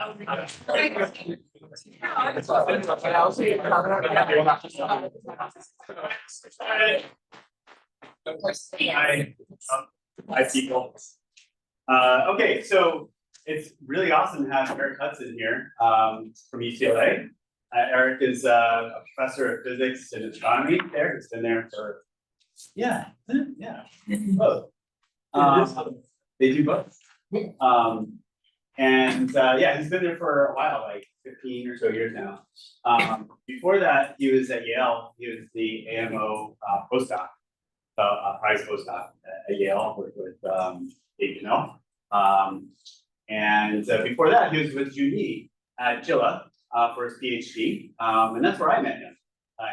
Hi, people. Okay, so it's really awesome to have Eric Hudson here from UCLA. Eric is a professor of physics and astronomy there. He's been there for, both. They do both. He's been there for a while, like 15 or so years now. Before that, he was at Yale. He was the AMO postdoc, prize postdoc at Yale with Dave Janelle. Before that, he was with Junie at Gilla for his PhD, and that's where I met him.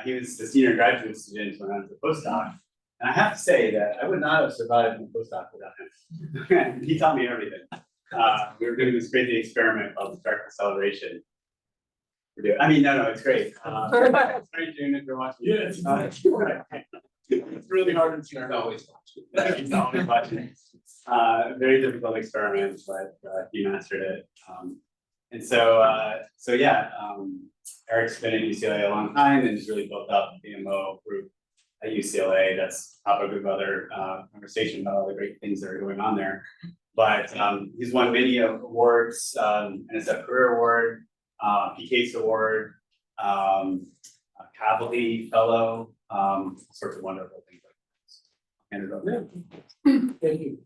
He was a senior graduate student when I was a postdoc, and I have to say that I would not have survived in a postdoc without him. He taught me everything. We were doing this crazy experiment called spark acceleration. It's great. It's great, June, if you're watching. Yeah, it's really hard to learn. Always watching. He's always watching. Very difficult experiment, but he mastered it. Eric's been in UCLA a long time and has really built up the MO group at UCLA. That's a topic of other conversation about all the great things that are going on there. But he's won many awards, NSF Career Award, PCASE Award, Kavli Fellow, sorts of wonderful things like this. Hand it over. Thank you.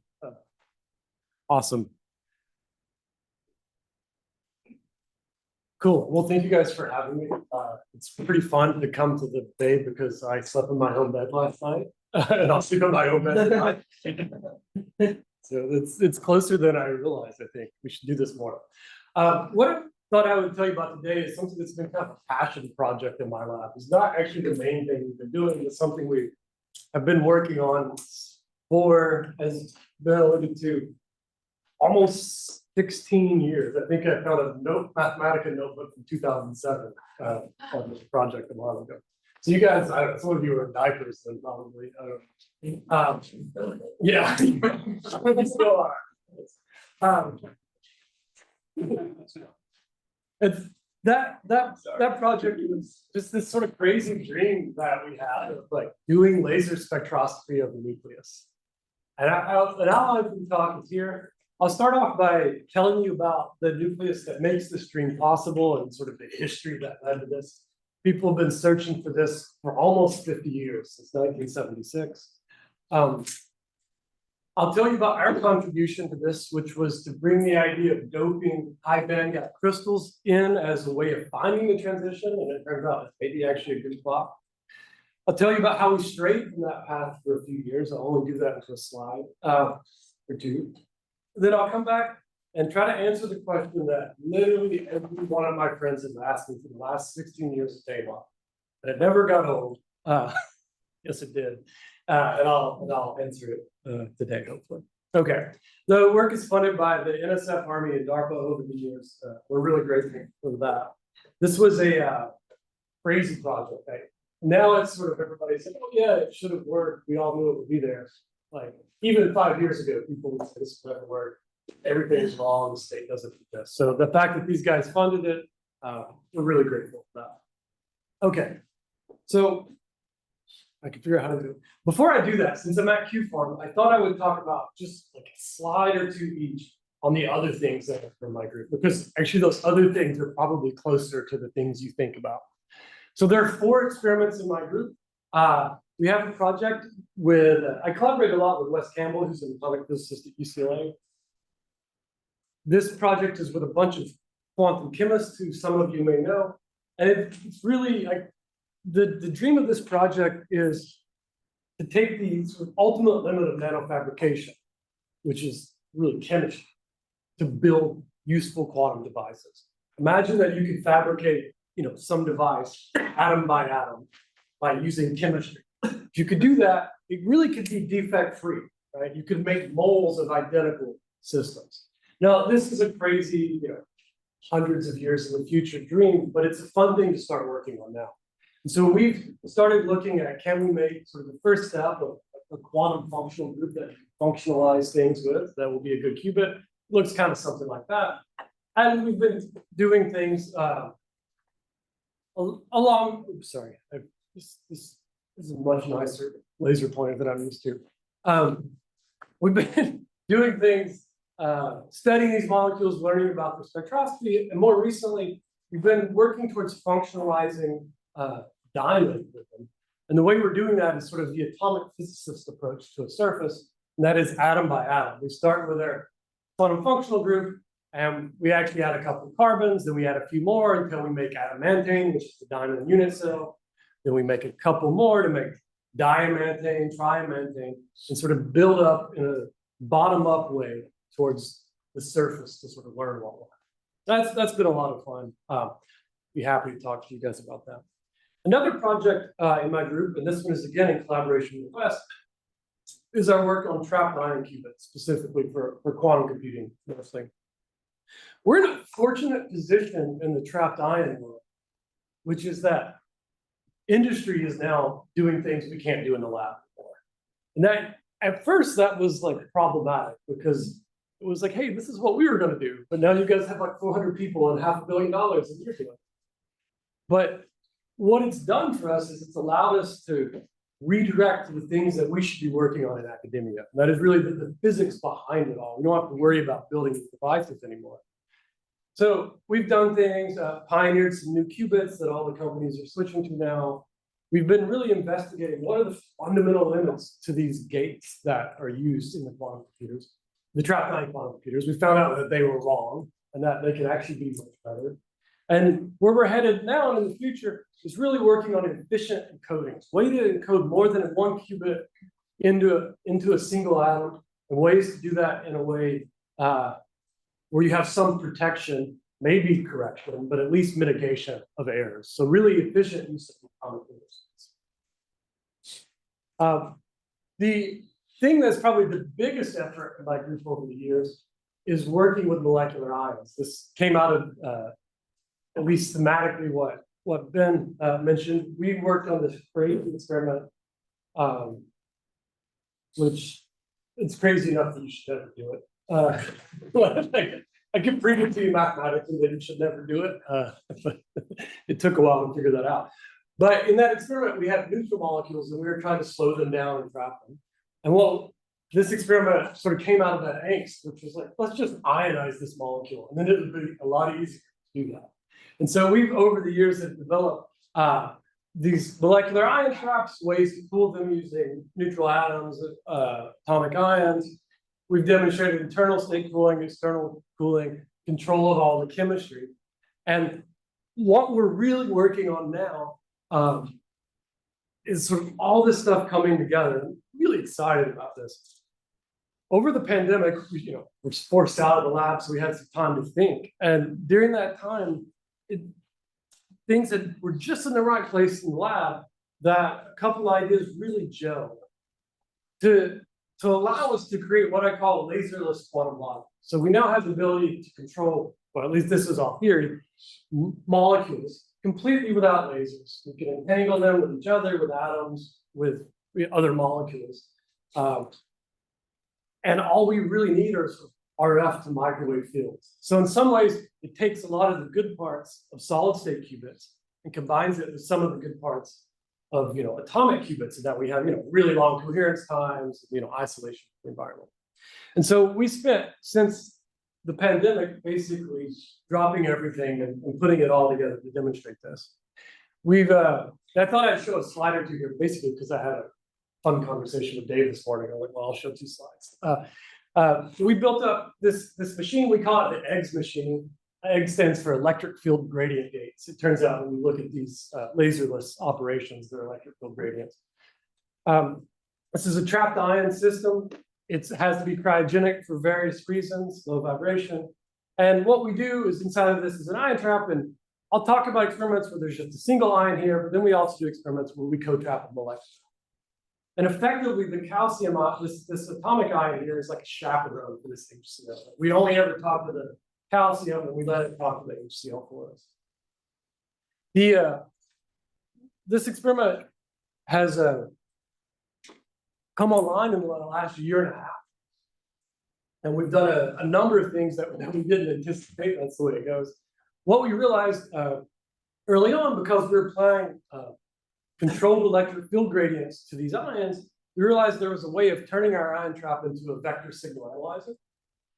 Awesome. Cool. Well, thank you guys for having me. It's pretty fun to come to the day because I slept in my own bed last night, and I'll sleep in my own bed tonight. So it's closer than I realized. I think we should do this more. What I thought I would tell you about today is something that's been kind of a passion project in my lab. It's not actually the main thing we've been doing. It's something we have been working on for, as Bill alluded to, almost 16 years. I think I found a Mathematica notebook from 2007 on this project a while ago. So you guys, I don't know, some of you are in diapers then probably. I don't know. Yeah, you still are. It's that project was just this sort of crazy dream that we had of like doing laser spectroscopy of the nucleus. And how I've been talking here, I'll start off by telling you about the nucleus that makes this dream possible and sort of the history that led to this. People have been searching for this for almost 50 years, since 1976. I'll tell you about our contribution to this, which was to bring the idea of doping high bandgap crystals in as a way of finding the transition, and it turns out it's maybe actually a good plot. I'll tell you about how we strayed from that path for a few years. I'll only do that into a slide or two. Then I'll come back and try to answer the question that literally every one of my friends has asked me for the last 16 years of Taiwan. And it never got old. Yes, it did. And I'll answer it today, hopefully. Okay. The work is funded by the NSF Army and DARPA over the years. We're really grateful for that. This was a crazy project. Right? Now it's sort of everybody said, oh yeah, it should have worked. We all knew it would be there. Like even 5 years ago, people would say this would never work. Everything is wrong, the state doesn't do this. So the fact that these guys funded it, we're really grateful for that. Okay, so I can figure out how to do it. Before I do that, since I'm at Q-Farm, I thought I would talk about just like a slide or two each on the other things that are from my group, because actually those other things are probably closer to the things you think about. So there are 4 experiments in my group. We have a project with, I collaborate a lot with Wes Campbell, who's an atomic physicist at UCLA. This project is with a bunch of quantum chemists who some of you may know. And it's really like, the dream of this project is to take the sort of ultimate limit of nanofabrication, which is really chemistry, to build useful quantum devices. Imagine that you could fabricate, some device atom by atom by using chemistry. If you could do that, it really could be defect-free, right? You could make moles of identical systems. Now, this is a crazy, hundreds of years in the future dream, but it's a fun thing to start working on now. And so we've started looking at, can we make sort of the first step of a quantum functional group that you can functionalize things with, that will be a good qubit. Looks kind of something like that. And we've been doing things along, oops, sorry, this is a much nicer laser pointer than I'm used to. We've been doing things, studying these molecules, learning about the spectroscopy, and more recently, we've been working towards functionalizing diamond with them. And the way we're doing that is sort of the atomic physicist approach to a surface, and that is atom by atom. We start with our quantum functional group, and we actually add a couple of carbons, then we add a few more until we make adamantane, which is the diamond unit cell. Then we make a couple more to make diamantane, triamantane, and sort of build up in a bottom-up way towards the surface to sort of learn what we're at. That's been a lot of fun. Be happy to talk to you guys about that. Another project in my group, and this one is again in collaboration with West, is our work on trapped ion qubits, specifically for quantum computing mostly. We're in a fortunate position in the trapped ion world, which is that industry is now doing things we can't do in the lab before. And that, at first, that was like problematic because it was like, hey, this is what we were going to do. But now you guys have like 400 people and $500 million and you're doing it. But what it's done for us is it's allowed us to redirect to the things that we should be working on in academia. And that is really the physics behind it all. We don't have to worry about building these devices anymore. So we've done things, pioneered some new qubits that all the companies are switching to now. We've been really investigating what are the fundamental limits to these gates that are used in the quantum computers, the trapped ion quantum computers. We found out that they were wrong and that they could actually be much better. And where we're headed now in the future is really working on efficient encoding, way to encode more than one qubit into a single atom, and ways to do that in a way where you have some protection, maybe correction, but at least mitigation of errors. So really efficient use of atomic conditions. The thing that's probably the biggest effort in my group over the years is working with molecular ions. This came out of at least thematically what Ben mentioned. We worked on this crazy experiment, which it's crazy enough that you should never do it. I can prove it to you mathematically that you should never do it, but it took a while to figure that out. But in that experiment, we had neutral molecules and we were trying to slow them down and trap them. And well, this experiment sort of came out of that angst, which was like, let's just ionize this molecule. And then it would be a lot easier to do that. And so we've, over the years, have developed these molecular ion traps, ways to cool them using neutral atoms, atomic ions. We've demonstrated internal state cooling, external cooling, control of all the chemistry. And what we're really working on now is sort of all this stuff coming together. I'm really excited about this. Over the pandemic, we're forced out of the lab, so we had some time to think. And during that time, things that were just in the right place in the lab, that a couple of ideas really gelled to allow us to create what I call laserless quantum logic. So we now have the ability to control, well, at least this is our theory, molecules completely without lasers. We can entangle them with each other, with atoms, with other molecules. And all we really need are sort of RF to microwave fields. So in some ways, it takes a lot of the good parts of solid state qubits and combines it with some of the good parts of atomic qubits, so that we have really long coherence times, isolation of the environment. And so we spent, since the pandemic, basically dropping everything and putting it all together to demonstrate this. I thought I'd show a slide or two here, basically because I had a fun conversation with Dave this morning. I'm like, well, I'll show 2 slides. We built up this machine. We call it the EGGS machine. EGG stands for electric field gradient gates. It turns out when we look at these laserless operations, they're electric field gradients. This is a trapped ion system. It has to be cryogenic for various reasons, low vibration. And what we do is inside of this is an ion trap. And I'll talk about experiments where there's just a single ion here, but then we also do experiments where we co-trap a molecule. And effectively, the calcium, this atomic ion here is like a chaperone for this HCl. We only ever talk to the calcium and we let it talk to the HCl for us. This experiment has come online in the last year and a half. And we've done a number of things that we didn't anticipate. That's the way it goes. What we realized early on, because we were applying controlled electric field gradients to these ions, we realized there was a way of turning our ion trap into a vector signal analyzer.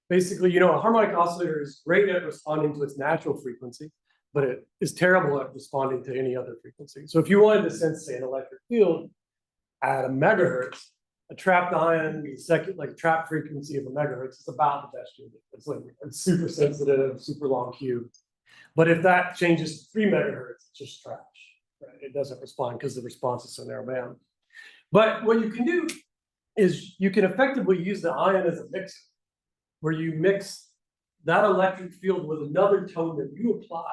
Basically, a harmonic oscillator is great at responding to its natural frequency, but it is terrible at responding to any other frequency. So if you wanted to sense, say, an electric field at a megahertz, a trapped ion, like a trap frequency of a megahertz, is about the best you get. It's super sensitive, super long Q. But if that changes to 3 megahertz, it's just trash. Right? It doesn't respond because the response is so narrow band. But what you can do is you can effectively use the ion as a mixer, where you mix that electric field with another tone that you apply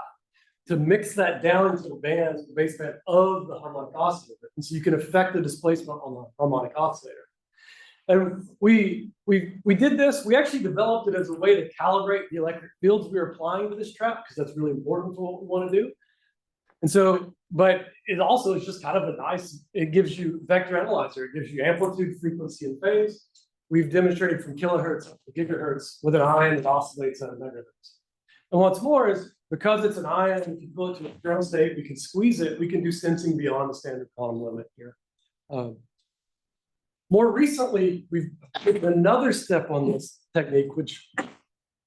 to mix that down into the baseband of the harmonic oscillator. And so you can affect the displacement on the harmonic oscillator. And we did this, we actually developed it as a way to calibrate the electric fields we were applying to this trap, because that's really important for what we want to do. And so, but it also is just kind of it gives you vector analyzer, it gives you amplitude, frequency, and phase. We've demonstrated from kilohertz up to gigahertz with an ion that oscillates at a megahertz. And what's more is, because it's an ion, we can pull it to a ground state, we can squeeze it, we can do sensing beyond the standard quantum limit here. More recently, we've taken another step on this technique, which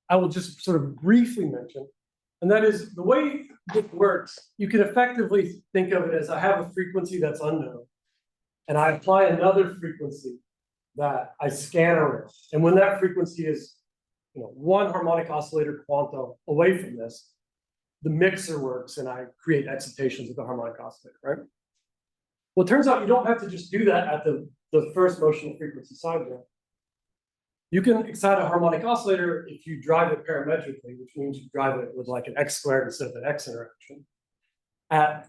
I will just sort of briefly mention. And that is the way it works. You can effectively think of it as I have a frequency that's unknown, and I apply another frequency that I scan around. And when that frequency is, one harmonic oscillator quantum away from this, the mixer works and I create excitations with the harmonic oscillator, right? Well, it turns out you don't have to just do that at the first motional frequency sideband. You can excite a harmonic oscillator if you drive it parametrically, which means you drive it with like an x squared instead of an x interaction, at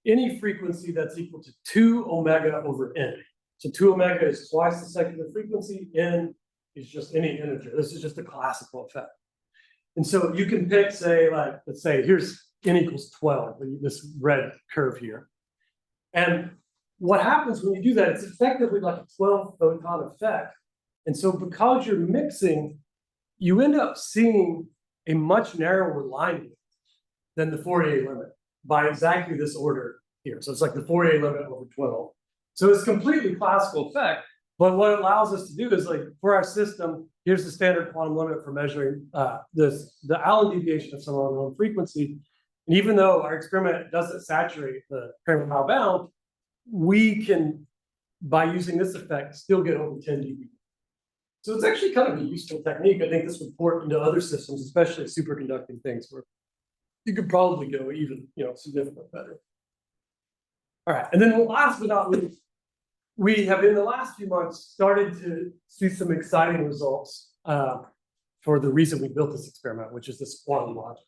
any frequency that's equal to 2 omega over n. So 2 omega is twice the secular frequency, n is just any integer. This is just a classical effect. And so you can pick, say, let's say, here's n equals 12, this red curve here. And what happens when you do that, it's effectively like a 12 photon effect. And so because you're mixing, you end up seeing a much narrower line than the Fourier limit by exactly this order here. So it's like the Fourier limit over 12. So it's completely classical effect. But what it allows us to do is, like, for our system, here's the standard quantum limit for measuring the Allen deviation of some unknown frequency. And even though our experiment doesn't saturate the Kramer-Mao bound, we can, by using this effect, still get over 10 dB. So it's actually kind of a useful technique. I think this would port into other systems, especially superconducting things, where you could probably go even, significantly better. All right, and then last but not least, we have in the last few months started to see some exciting results for the reason we built this experiment, which is this quantum logic.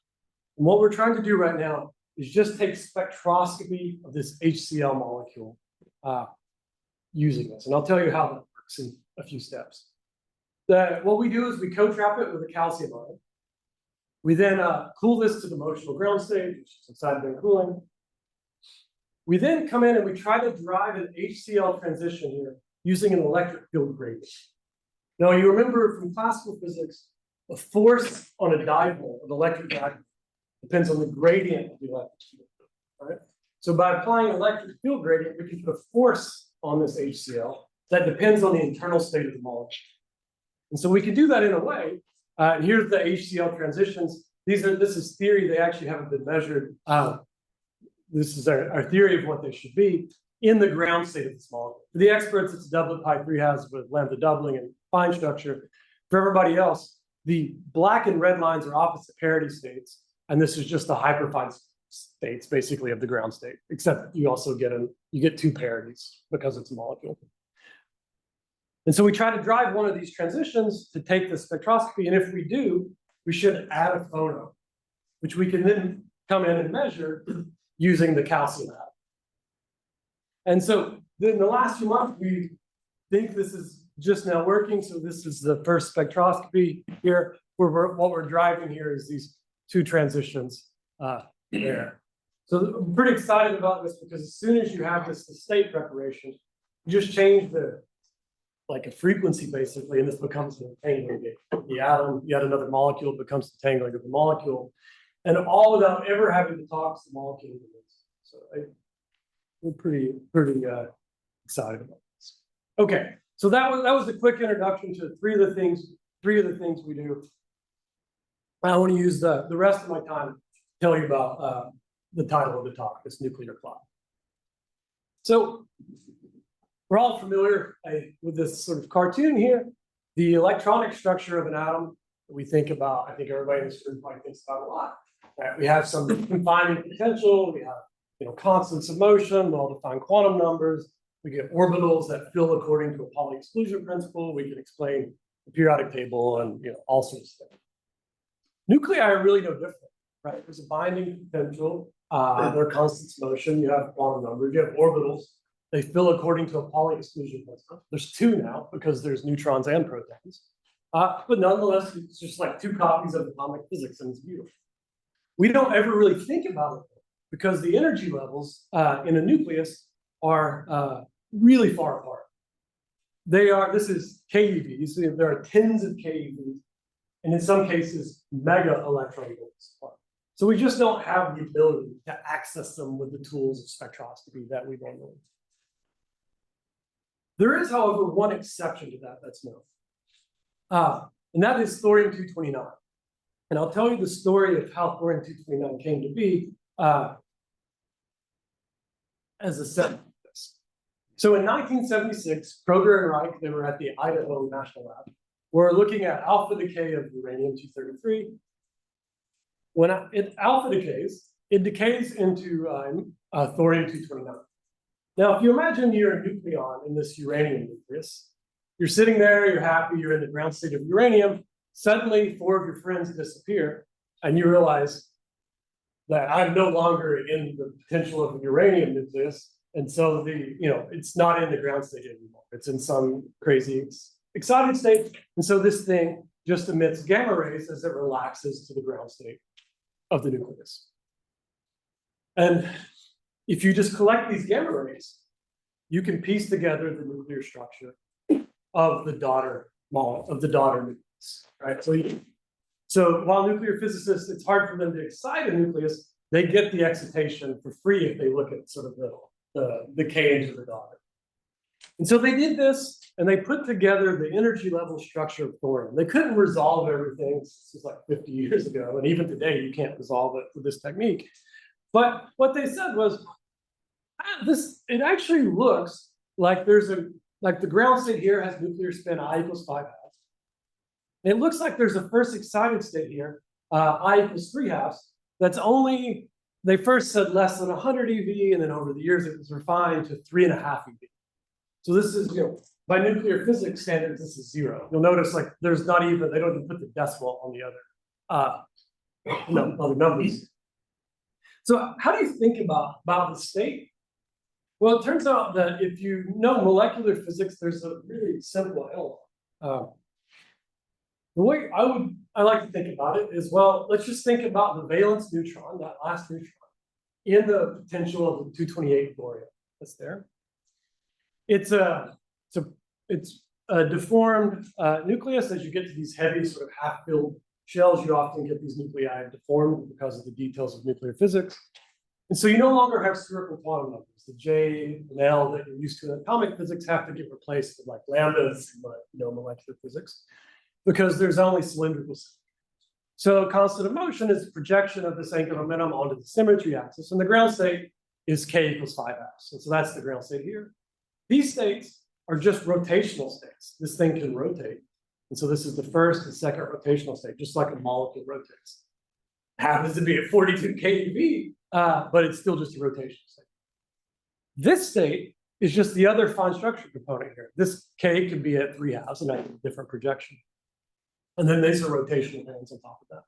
And what we're trying to do right now is just take spectroscopy of this HCl molecule using this. And I'll tell you how that works in a few steps. What we do is we co-trap it with a calcium ion. We then cool this to the motional ground state, which is sideband cooling. We then come in and we try to drive an HCl transition here using an electric field gradient. Now, you remember from classical physics, the force on a dipole, an electric dipole, depends on the gradient of the electric field. Right? So by applying an electric field gradient, we can put a force on this HCl that depends on the internal state of the molecule. And so we can do that in a way. And here's the HCl transitions. This is theory. They actually haven't been measured. This is our theory of what they should be in the ground state of this molecule. For the experts, it's a doublet pi3 has with lambda doubling and fine structure. For everybody else, the black and red lines are opposite parity states. And this is just the hyperfine states, basically, of the ground state, except you also get two parities because it's a molecule. And so we try to drive one of these transitions to take the spectroscopy. And if we do, we should add a phono, which we can then come in and measure using the calcium atom. And so in the last few months, we think this is just now working. So this is the first spectroscopy here. What we're driving here is these two transitions there. So I'm pretty excited about this because as soon as you have this state preparation, you just change the like a frequency basically, and this becomes an entangling gate. The atom, yet another molecule becomes entangling of the molecule, and all without ever having to talk to the molecule. So we're pretty excited about this. Okay, so that was a quick introduction to three of the things we do. I want to use the rest of my time to tell you about the title of the talk, this nuclear clock. So we're all familiar with this sort of cartoon here. The electronic structure of an atom that we think about, I think everybody in this room probably thinks about a lot. Right? We have some confining potential, we have constants of motion, well-defined quantum numbers, we get orbitals that fill according to a Pauli exclusion principle, we can explain the periodic table and all sorts of things. Nuclei are really no different, right? There's a binding potential, there are constants of motion, you have quantum numbers, you have orbitals. They fill according to a Pauli exclusion principle. There's two now because there's neutrons and protons. But nonetheless, it's just like two copies of atomic physics, and it's beautiful. We don't ever really think about it because the energy levels in a nucleus are really far apart. This is keVs, there are tens of keVs, and in some cases, mega electron volts apart. So we just don't have the ability to access them with the tools of spectroscopy that we normally do. There is, however, one exception to that that's known, and that is thorium-229. And I'll tell you the story of how thorium-229 came to be as a set of this. So in 1976, Kroger and Reich, they were at the Idaho National Lab, were looking at alpha decay of uranium-233. When it alpha decays, it decays into thorium-229. Now, if you imagine you're a nucleon in this uranium nucleus, you're sitting there, you're happy, you're in the ground state of uranium, suddenly 4 of your friends disappear, and you realize that I'm no longer in the potential of a uranium nucleus, and so it's not in the ground state anymore. It's in some crazy excited state, and so this thing just emits gamma rays as it relaxes to the ground state of the nucleus. And if you just collect these gamma rays, you can piece together the nuclear structure of the daughter nucleus, right? So while nuclear physicists, it's hard for them to excite a nucleus, they get the excitation for free if they look at sort of the decay into the daughter. And so they did this, and they put together the energy level structure of thorium. They couldn't resolve everything. This was like 50 years ago, and even today you can't resolve it with this technique. But what they said was, it actually looks like the ground state here has nuclear spin I = 5 halves. It looks like there's a first excited state here, I = 3 halves. That's only, they first said less than 100 eV, and then over the years it was refined to 3.5 EV. So this is, by nuclear physics standards, this is 0. You'll notice like there's not even, they don't even put the decimal on the other numbers. So how do you think about the state? Well, it turns out that if you know molecular physics, there's a really simple analog. The way I like to think about it is, well, let's just think about the valence neutron, that last neutron, in the potential of the 228 thorium that's there. It's a deformed nucleus. As you get to these heavy sort of half-filled shells, you often get these nuclei deformed because of the details of nuclear physics. And so you no longer have spherical quantum numbers. The J and L that you're used to in atomic physics have to get replaced with like lambdas, molecular physics, because there's only cylindrical symmetry. So constant of motion is a projection of this angular momentum onto the symmetry axis, and the ground state is K = 5 halves. And so that's the ground state here. These states are just rotational states. This thing can rotate. And so this is the first and second rotational state, just like a molecule rotates. It happens to be at 42 keV, but it's still just a rotational state. This state is just the other fine structure component here. This K could be at 3 halves, and that's a different projection. And then these are rotational bands on top of that.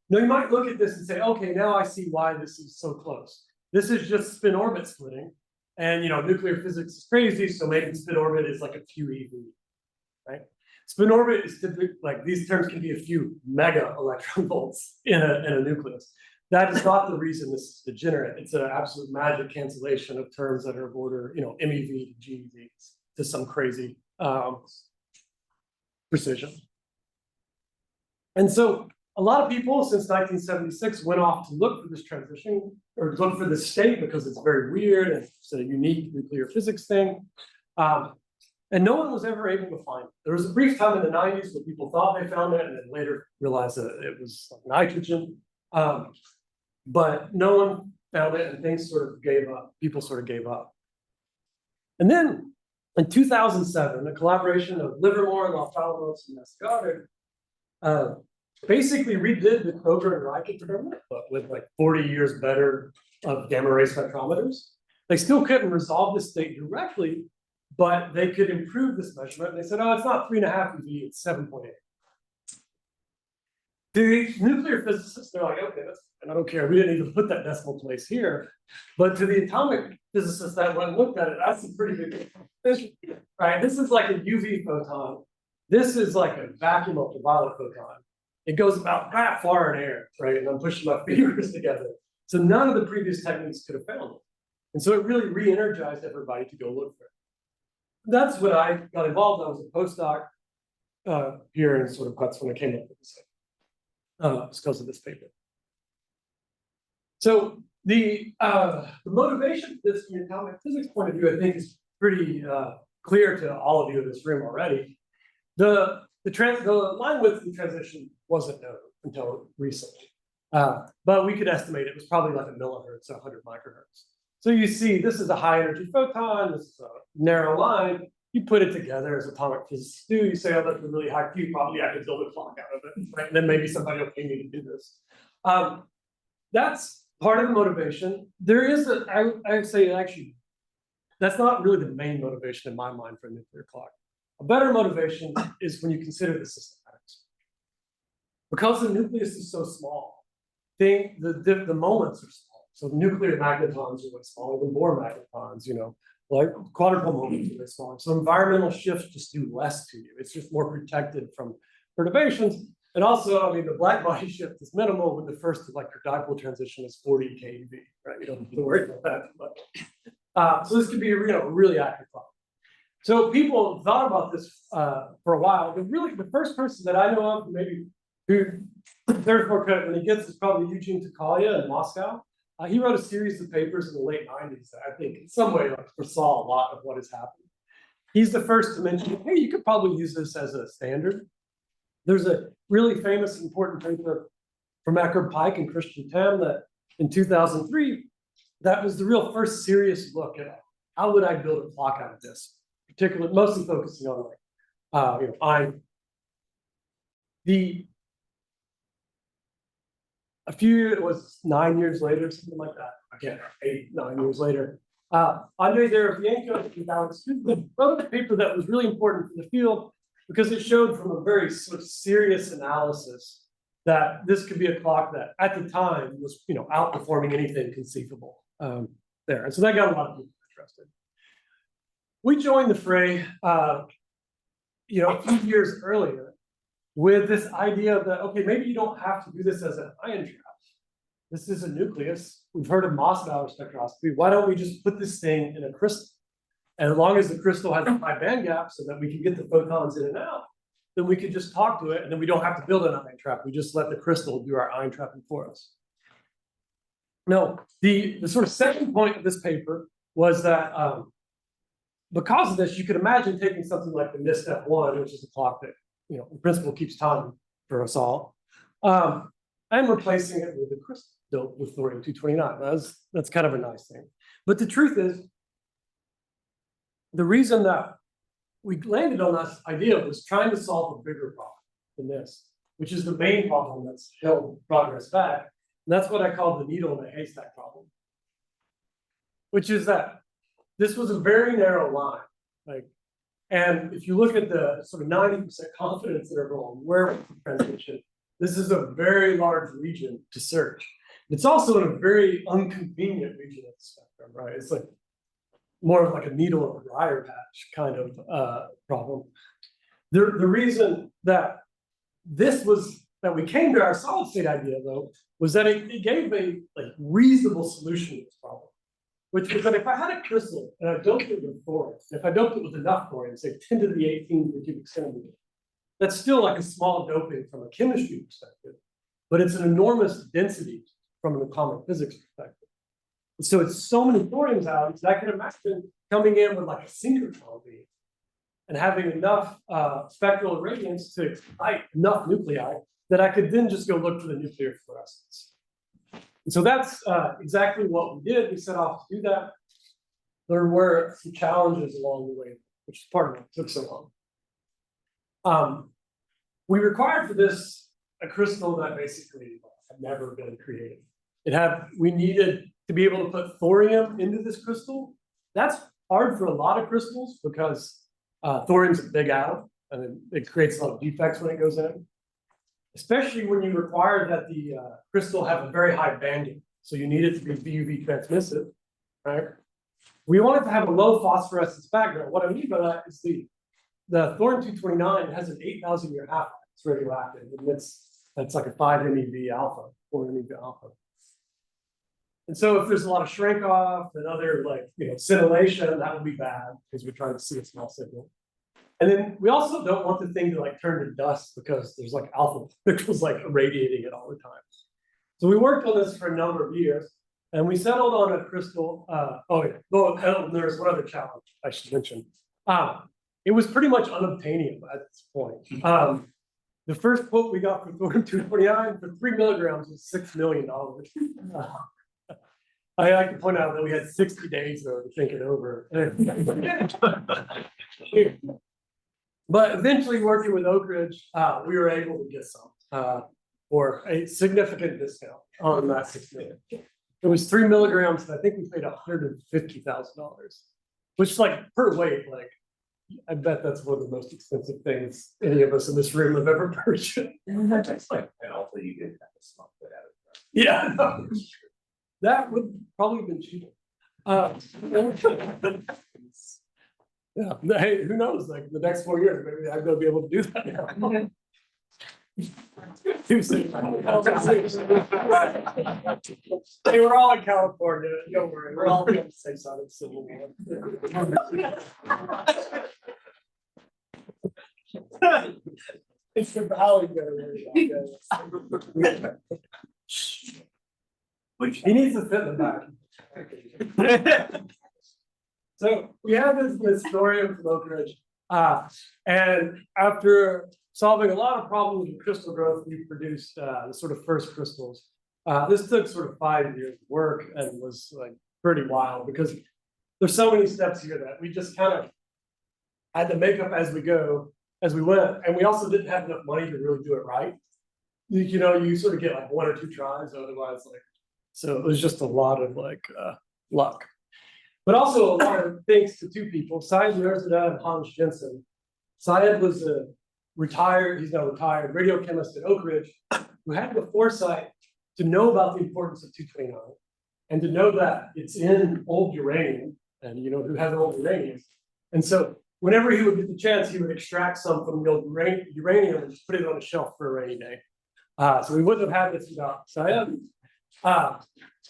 Now you might look at this and say, okay, now I see why this is so close. This is just spin orbit splitting. And nuclear physics is crazy, so maybe spin orbit is like a few eV, right? Spin orbit is typically, like, these terms can be a few mega electron volts in a nucleus. That is not the reason this is degenerate. It's an absolute magic cancellation of terms that are of order, MEV to GeV to some crazy precision. And so a lot of people since 1976 went off to look for this transition or look for this state because it's very weird and it's a unique nuclear physics thing. And no one was ever able to find it. There was a brief time in the 90s where people thought they found it and then later realized that it was like nitrogen. But no one found it and things sort of gave up. People sort of gave up. And then in 2007, a collaboration of Livermore, Los Alamos, and Mascota basically redid the Kroger and Reich experiment, but with like 40 years better of gamma ray spectrometers. They still couldn't resolve this state directly, but they could improve this measurement. And they said, oh, it's not 3.5 eV, it's 7.8. The nuclear physicists, they're like, okay, and I don't care, we didn't even put that decimal place here. But to the atomic physicists that went and looked at it, that's a pretty big difference, right? This is like a UV photon. This is like a vacuum ultraviolet photon. It goes about that far in air, right? And I'm pushing my fingers together. So none of the previous techniques could have found it. And so it really re-energized everybody to go look for it. That's when I got involved. I was a postdoc here, and sort of that's when I came up with this thing. It's because of this paper. So the motivation for this from an atomic physics point of view, I think, is pretty clear to all of you in this room already. The line width of the transition wasn't known until recently, but we could estimate it was probably like a millihertz, 100 microhertz. So you see, this is a high energy photon, this is a narrow line. You put it together as atomic physicists do. You say, oh, that's a really high Q, probably I could build a clock out of it, right? And then maybe somebody will pay me to do this. That's part of the motivation. There is I would say actually, that's not really the main motivation in my mind for a nuclear clock. A better motivation is when you consider the systematics. Because the nucleus is so small, the moments are small. So nuclear magnetons are way smaller than Bohr magnetons, you know, like quadrupole moments are way smaller. So environmental shifts just do less to you. It's just more protected from perturbations. And also, I mean, the black body shift is minimal when the first electric dipole transition is 40 keV, right? You don't have to worry about that much. So this could be a really active clock. So people thought about this for a while. The first person that I know of, maybe who there's more credit than he gets, is probably Eugene Takalia in Moscow. He wrote a series of papers in the late 90s that I think in some way foresaw a lot of what has happened. He's the first to mention, hey, you could probably use this as a standard. There's a really famous important paper from Eckerd Pike and Christian Tam that in 2003, that was the real first serious look at how would I build a clock out of this, particularly mostly focusing on like, it was 9 years later, something like that. Again, 9 years later. Andrei Derivienko and Alex wrote a paper that was really important for the field because it showed from a very sort of serious analysis that this could be a clock that at the time was, outperforming anything conceivable there. And so that got a lot of people interested. We joined the fray, a few years earlier with this idea that, okay, maybe you don't have to do this as an ion trap. This is a nucleus. We've heard of Mossbauer spectroscopy. Why don't we just put this thing in a crystal? And as long as the crystal has a high band gap so that we can get the photons in and out, then we could just talk to it and then we don't have to build an ion trap. We just let the crystal do our ion trapping for us. No, the sort of second point of this paper was that because of this, you could imagine taking something like the NSF F1, which is a clock that in principle keeps time for us all, and replacing it with a crystal doped with thorium-229. That's kind of a nice thing. But the truth is, the reason that we landed on this idea was trying to solve a bigger problem than this, which is the main problem that's held progress back. And that's what I call the needle in the haystack problem, which is that this was a very narrow line. And if you look at the sort of 90% confidence interval on where was the transition, this is a very large region to search. It's also in a very inconvenient region of the spectrum, right? It's like more of like a needle in a briar patch kind of problem. The reason that that we came to our solid state idea though, was that it gave a reasonable solution to this problem. which was that if I had a crystal and I doped it with thorium, if I doped it with enough thorium, say 10 to the 18 per cubic centimeter, that's still like a small doping from a chemistry perspective, but it's an enormous density from an atomic physics perspective. And so it's so many thorium atoms that I can imagine coming in with like a synchrotron beam and having enough spectral irradiance to excite enough nuclei that I could then just go look for the nuclear fluorescence. And so that's exactly what we did. We set off to do that. There were some challenges along the way, which is part of what took so long. We required for this a crystal that basically had never been created. We needed to be able to put thorium into this crystal. That's hard for a lot of crystals because thorium's a big atom and it creates a lot of defects when it goes in. Especially when you require that the crystal have a very high banding. So you need it to be VUV transmissive, right? We wanted to have a low phosphorescence background. What I mean by that is the thorium-229 has an 8,000 year half-life. It's radioactive, and that's like a 5 MeV alpha, 4 MeV alpha. And so if there's a lot of shrink off and other scintillation, that would be bad because we're trying to see a small signal. And then we also don't want the thing to turn to dust because there's alpha particles irradiating it all the time. So we worked on this for a number of years and we settled on a crystal. There's one other challenge I should mention. It was pretty much unobtainium at this point. The first quote we got for thorium-229 for 3 milligrams was $6 million. I like to point out that we had 60 days though to think it over. But eventually, working with Oak Ridge, we were able to get some for a significant discount on that 6 million. It was 3 milligrams, and I think we paid $150,000, which is per weight. I bet that's one of the most expensive things any of us in this room have ever purchased. And also you did have to smoke that out. Yeah, no, that would probably have been cheaper. Yeah, hey, who knows? The next 4 years, maybe I'm gonna be able to do that now. Hey, we're all in California. Don't worry, we're all on the same side of the Civil War. It's the valley there. He needs to fit in the back. So we have this thorium from Oak Ridge, and after solving a lot of problems with crystal growth, we produced the sort of first crystals. This took sort of 5 years of work and was pretty wild because there's so many steps here that we just kind of had to make up as we went, and we also didn't have enough money to really do it right. You sort of get 1 or 2 tries, otherwise so it was just a lot of luck. But also a lot of thanks to 2 people, Syed Mirzadeh and Hans Jensen. Syed was he's now retired, radiochemist at Oak Ridge, who had the foresight to know about the importance of 229 and to know that it's in old uranium and who has old uranium. And so whenever he would get the chance, he would extract some from the old uranium and just put it on a shelf for a rainy day. So we wouldn't have had this without Syed.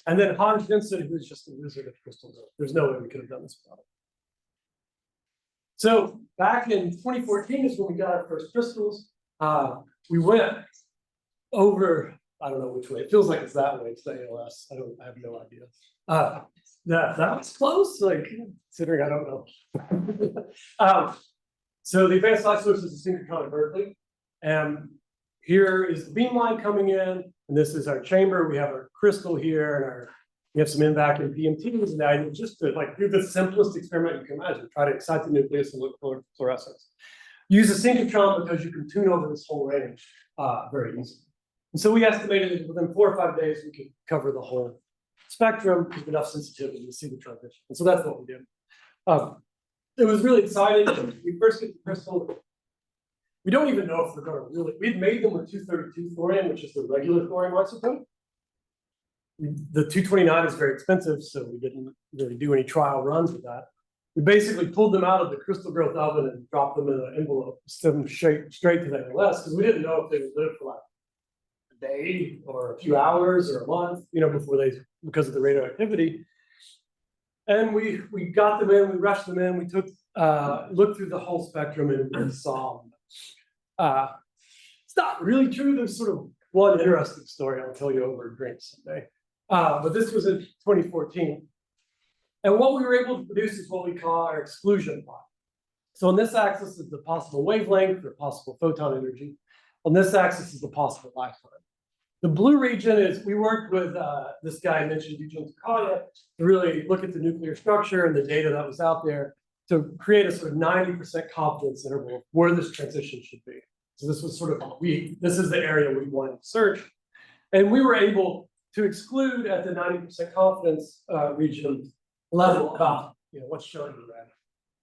And then Hans Jensen, who's just a wizard of crystal growth. There's no way we could have done this without him. So back in 2014 is when we got our first crystals. We went over, I don't know which way. It feels like it's that way. It's the ALS. I have no idea. That was close, considering I don't know. So the advanced light source is a synchrotron at Berkeley. And here is the beam line coming in. And this is our chamber. We have our crystal here, and we have some in-vacuum PMTs. And I just to do the simplest experiment you can imagine. Try to excite the nucleus and look for fluorescence. Use a synchrotron because you can tune over this whole range very easily. And so we estimated that within 4 or 5 days we could cover the whole spectrum with enough sensitivity to see the transition. And so that's what we did. It was really exciting. We first get the crystal. We don't even know if we're going to really. We'd made them with 232 thorium, which is the regular thorium isotope. The 229 is very expensive, so we didn't really do any trial runs with that. We basically pulled them out of the crystal growth oven and dropped them in an envelope, sent them straight to the ALS because we didn't know if they would live for a day or a few hours or a month, because of the radioactivity. And we got them in, we rushed them in, we took, looked through the whole spectrum and we saw, it's not really true. There's sort of one interesting story I'll tell you over a drink someday. But this was in 2014. And what we were able to produce is what we call our exclusion plot. So on this axis is the possible wavelength or possible photon energy. On this axis is the possible lifetime. The blue region is, we worked with this guy I mentioned, Eugene Takaya, to really look at the nuclear structure and the data that was out there to create a sort of 90% confidence interval of where this transition should be. So this was sort of, this is the area we wanted to search. And we were able to exclude at the 90% confidence region level about, what's shown in red.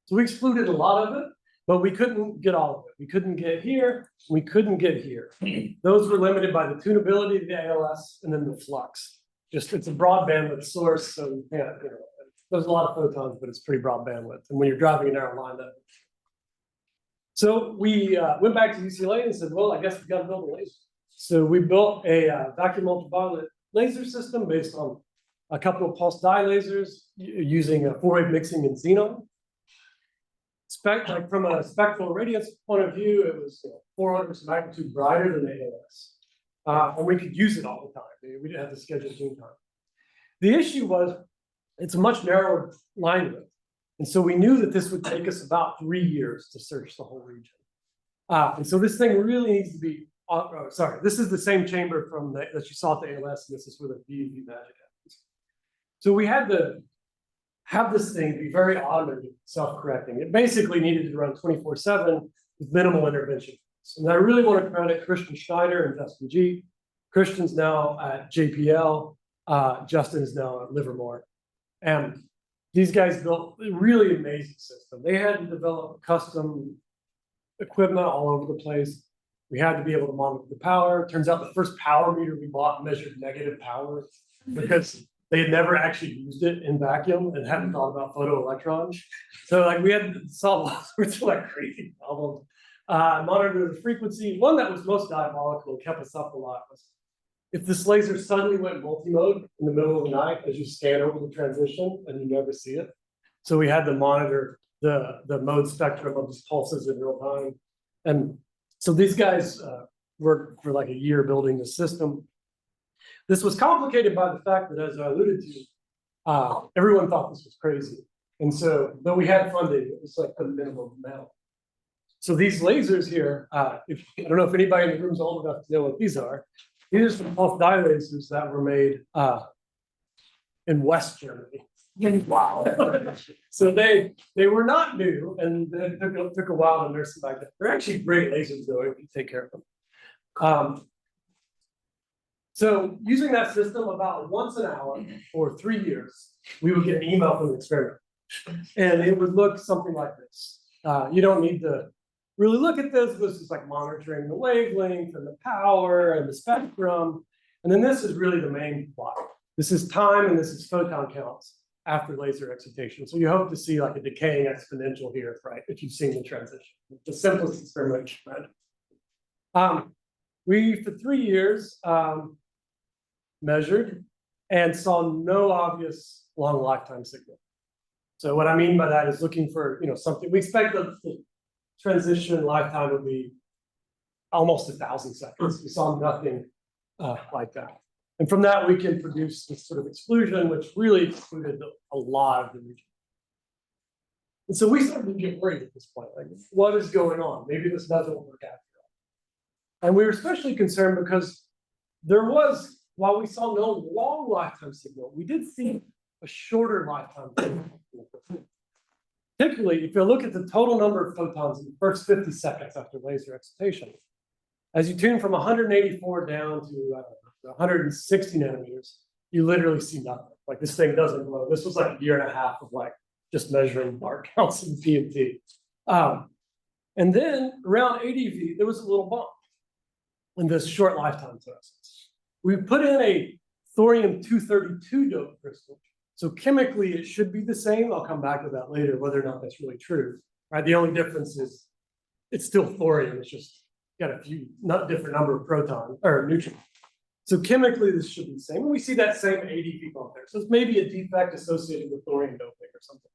So we excluded a lot of it, but we couldn't get all of it. We couldn't get here, we couldn't get here. Those were limited by the tunability of the ALS and then the flux. Just, it's a broad bandwidth source, so there's a lot of photons, but it's pretty broad bandwidth. And when you're driving a narrow line, that. So we went back to UCLA and said, well, I guess we've got to build a laser. So we built a vacuum ultraviolet laser system based on a couple of pulse dye lasers using a 4-way mixing in xenon. Like from a spectral radiance point of view, it was 4 orders of magnitude brighter than the ALS. And we could use it all the time. We didn't have to schedule tune time. The issue was it's a much narrower line width. And so we knew that this would take us about 3 years to search the whole region. And so this thing really needs to be, this is the same chamber from that you saw at the ALS, and this is where the VUV magic happens. So we had to have this thing be very automated, self-correcting. It basically needed to run 24/7 with minimal intervention. And I really want to credit Christian Schneider and Justin G. Christian's now at JPL, Justin is now at Livermore. And these guys built a really amazing system. They had to develop custom equipment all over the place. We had to be able to monitor the power. Turns out the first power meter we bought measured negative power because they had never actually used it in vacuum and hadn't thought about photoelectrons. So like we had to solve all sorts of like crazy problems. Monitor the frequency. One that was most diabolical and kept us up a lot was if this laser suddenly went multi-mode in the middle of the night as you scan over the transition and you never see it. So we had to monitor the mode spectrum of these pulses in real time. And so these guys worked for like a year building the system. This was complicated by the fact that, as I alluded to, everyone thought this was crazy. And so, though we had funding, it was like the minimum amount. So these lasers here, I don't know if anybody in the room is old enough to know what these are. These are some pulse dye lasers that were made in West Germany. Wow. So they were not new, and it took a while to nurse them back. They're actually great lasers, though, if you take care of them. So using that system about once an hour for 3 years, we would get an email from the experiment. And it would look something like this. You don't need to really look at this. This is like monitoring the wavelength and the power and the spectrum. And then this is really the main plot. This is time and this is photon counts after laser excitation. So you hope to see like a decaying exponential here, right? If you've seen the transition. The simplest experiment you read. We, for 3 years, measured and saw no obvious long lifetime signal. So what I mean by that is looking for something. We expect the transition lifetime would be almost 1,000 seconds. We saw nothing like that. And from that, we can produce this sort of exclusion, which really excluded a lot of the region. And so we started to get worried at this point, like, what is going on? Maybe this doesn't work after all. And we were especially concerned because there was, while we saw no long lifetime signal, we did see a shorter lifetime signal. Particularly, if you look at the total number of photons in the first 50 seconds after laser excitation, as you tune from 184 down to 160 nanometers, you literally see nothing. Like this thing doesn't glow. This was like a year and a half of like just measuring bar counts in PMT. And then around ADV, there was a little bump in this short lifetime fluorescence. We put in a thorium-232 doped crystal. So chemically, it should be the same. I'll come back to that later, whether or not that's really true. Right? The only difference is it's still thorium. It's just got a few, not different number of protons or neutrons. So chemically, this should be the same. And we see that same ADP bump there. So it's maybe a defect associated with thorium doping or something.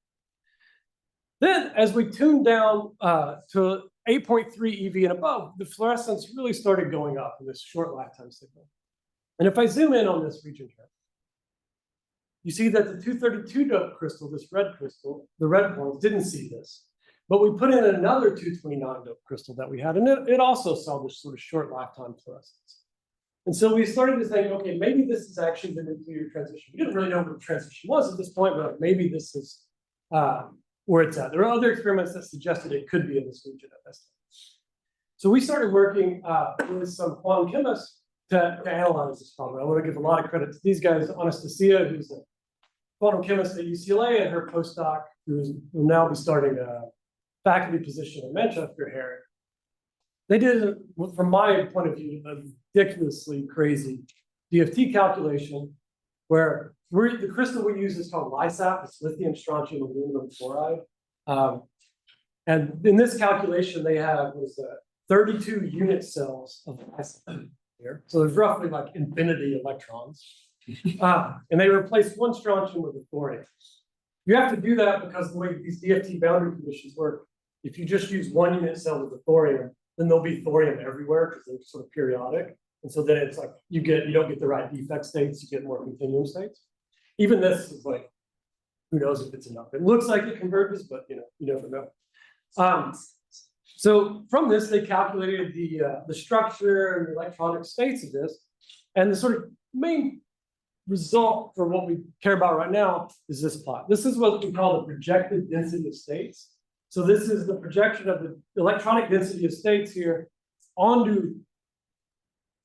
Then, as we tuned down to 8.3 EV and above, the fluorescence really started going up in this short lifetime signal. And if I zoom in on this region here, you see that the 232 dope crystal, this red crystal, the red ones didn't see this. But we put in another 229 dope crystal that we had, and it also saw this sort of short lifetime fluorescence. And so we started to think, okay, maybe this is actually the nuclear transition. We didn't really know what the transition was at this point, but maybe this is where it's at. There are other experiments that suggested it could be in this region at this time. So we started working with some quantum chemists to analyze this problem. I want to give a lot of credit to these guys, Anastasia, who's a quantum chemist at UCLA, and her postdoc, who will now be starting a faculty position in Manchester here. They did, from my point of view, a ridiculously crazy DFT calculation where the crystal we use is called LISAP. It's lithium, strontium, aluminum fluoride. And in this calculation, they have 32 unit cells of LISAP here. So there's roughly like infinity electrons. And they replaced one strontium with a thorium. You have to do that because the way these DFT boundary conditions work, if you just use one unit cell with the thorium, then there'll be thorium everywhere because they're sort of periodic. And so then it's like you don't get the right defect states, you get more continuum states. Even this is like, who knows if it's enough. It looks like it converges, but you never know. So from this, they calculated the structure and the electronic states of this. And the sort of main result for what we care about right now is this plot. This is what we call the projected density of states. So this is the projection of the electronic density of states here onto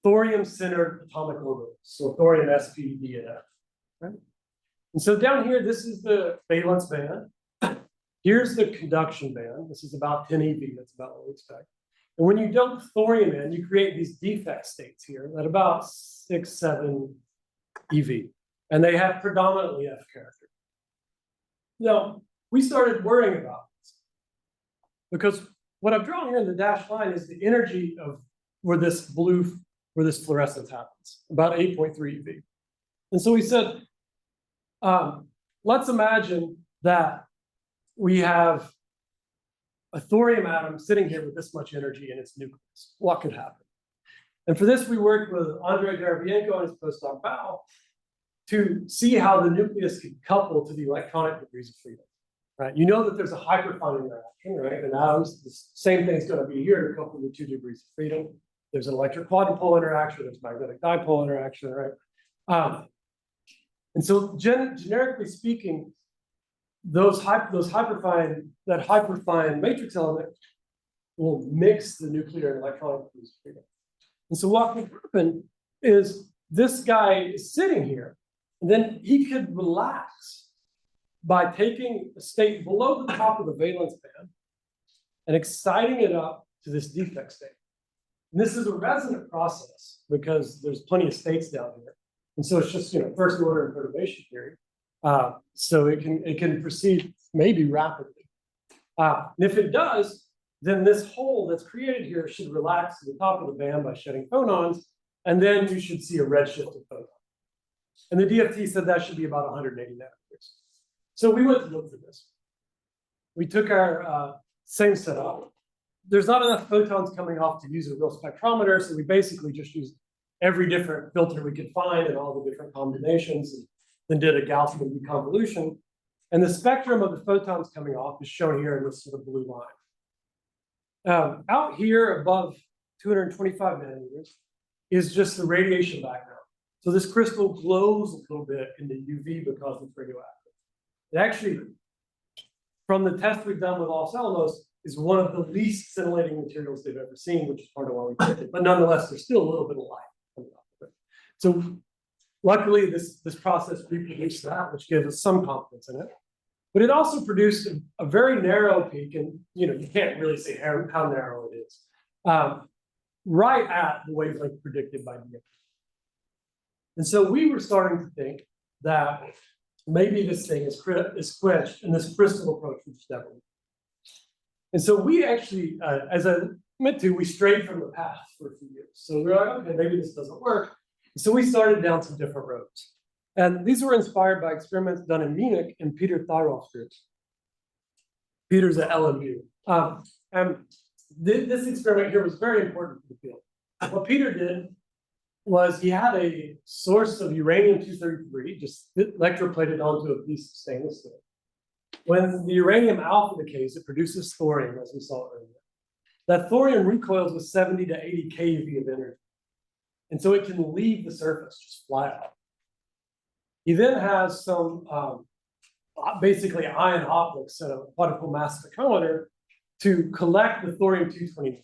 thorium-centered atomic orbitals. So thorium, sp, d, and f. Right? And so down here, this is the valence band. Here's the conduction band. This is about 10 eV. That's about what we expect. And when you dump thorium in, you create these defect states here at about 6, 7 EV. And they have predominantly F character. Now, we started worrying about this because what I've drawn here in the dashed line is the energy of where this fluorescence happens, about 8.3 EV. And so we said, let's imagine that we have a thorium atom sitting here with this much energy in its nucleus. What could happen? And for this, we worked with Andrei Derivienko and his postdoc Bao to see how the nucleus could couple to the electronic degrees of freedom. Right? You know that there's a hyperfine interaction, right? And atoms, the same thing's going to be here to couple the 2 degrees of freedom. There's an electric quadrupole interaction, there's magnetic dipole interaction, right? And so generically speaking, that hyperfine matrix element will mix the nuclear and electronic degrees of freedom. And so what could happen is this guy is sitting here, and then he could relax by taking a state below the top of the valence band and exciting it up to this defect state. And this is a resonant process because there's plenty of states down here. And so it's just, first order perturbation theory. So it can proceed maybe rapidly. And if it does, then this hole that's created here should relax to the top of the band by shedding phonons, and then you should see a redshift of phonons. And the DFT said that should be about 180 nanometers. So we went to look for this. We took our same setup. There's not enough photons coming off to use a real spectrometer, so we basically just used every different filter we could find and all the different combinations, and then did a Gaussian deconvolution. And the spectrum of the photons coming off is shown here in this sort of blue line. Out here above 225 nanometers is just the radiation background. So this crystal glows a little bit in the UV because it's radioactive. It actually, from the test we've done with all cellulose, is one of the least scintillating materials they've ever seen, which is part of why we picked it. But nonetheless, there's still a little bit of light coming off of it. So luckily, this process reproduced that, which gave us some confidence in it. But it also produced a very narrow peak, and you can't really say how narrow it is, right at the wavelength predicted by DFT. And so we were starting to think that maybe this thing is quenched in this crystal approach, which is never. And so we actually, as I meant to, we strayed from the path for a few years. So we were like, okay, maybe this doesn't work. So we started down some different roads. And these were inspired by experiments done in Munich in Peter Thyrolf's group. Peter's at LMU. And this experiment here was very important for the field. What Peter did was he had a source of uranium-233 just electroplated onto a piece of stainless steel. When the uranium alpha decays, it produces thorium, as we saw earlier. That thorium recoils with 70 to 80 keV of energy. And so it can leave the surface, just fly out. He then has some basically ion optics at a particle mass spectrometer to collect the thorium-229.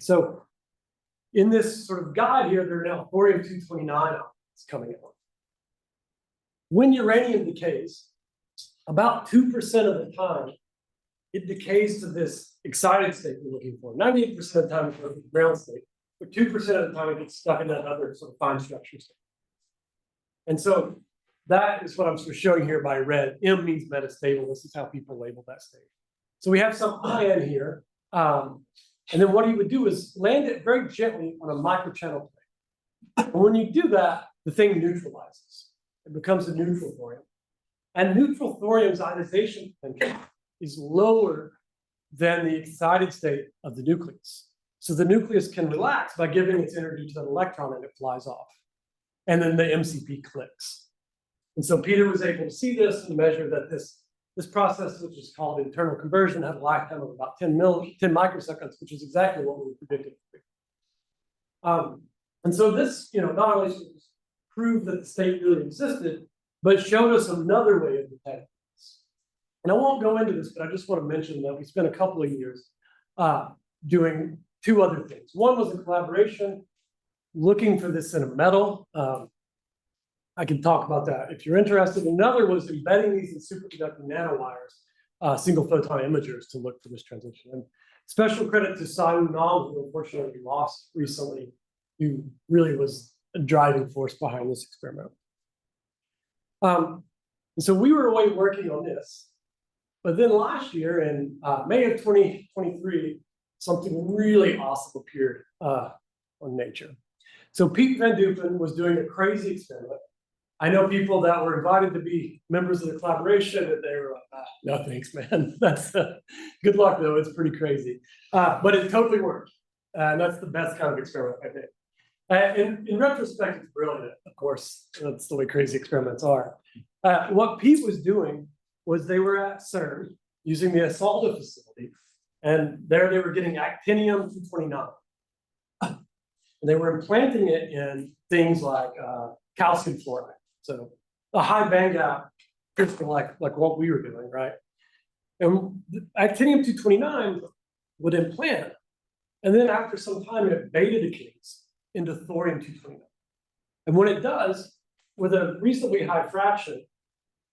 So in this sort of guide here, there are now thorium-229 optics coming out. When uranium decays, about 2% of the time, it decays to this excited state we're looking for. 98% of the time, it goes to the ground state, but 2% of the time, it gets stuck in that other sort of fine structure state. And so that is what I'm sort of showing here by red. M means metastable. This is how people label that state. So we have some ion here. And then what he would do is land it very gently on a microchannel plate. And when you do that, the thing neutralizes. It becomes a neutral thorium. And neutral thorium's ionization potential is lower than the excited state of the nucleus. So the nucleus can relax by giving its energy to an electron and it flies off. And then the MCP clicks. And so Peter was able to see this and measure that this process, which is called internal conversion, had a lifetime of about 10 microseconds, which is exactly what we were predicting. And so this, not only proved that the state really existed, but showed us another way of detecting this. And I won't go into this, but I just want to mention that we spent a couple of years doing two other things. One was a collaboration looking for this in a metal. I can talk about that if you're interested. Another was embedding these in superconducting nanowires, single photon imagers to look for this transition. And special credit to Sayu Nam, who unfortunately we lost recently, who really was a driving force behind this experiment. And so we were away working on this, but then last year in May of 2023, something really awesome appeared on Nature. So Pete Van Dupen was doing a crazy experiment. I know people that were invited to be members of the collaboration, and they were like, no thanks, man. That's good luck though, it's pretty crazy. But it totally worked. And that's the best kind of experiment, I think. In retrospect, it's brilliant, of course. That's the way crazy experiments are. What Pete was doing was they were at CERN using the Asalda facility, and there they were getting actinium-229. And they were implanting it in things like calcium fluoride. So a high band gap crystal like what we were doing, right? And actinium-229 would implant, and then after some time it beta decays into thorium-229. And when it does, with a reasonably high fraction,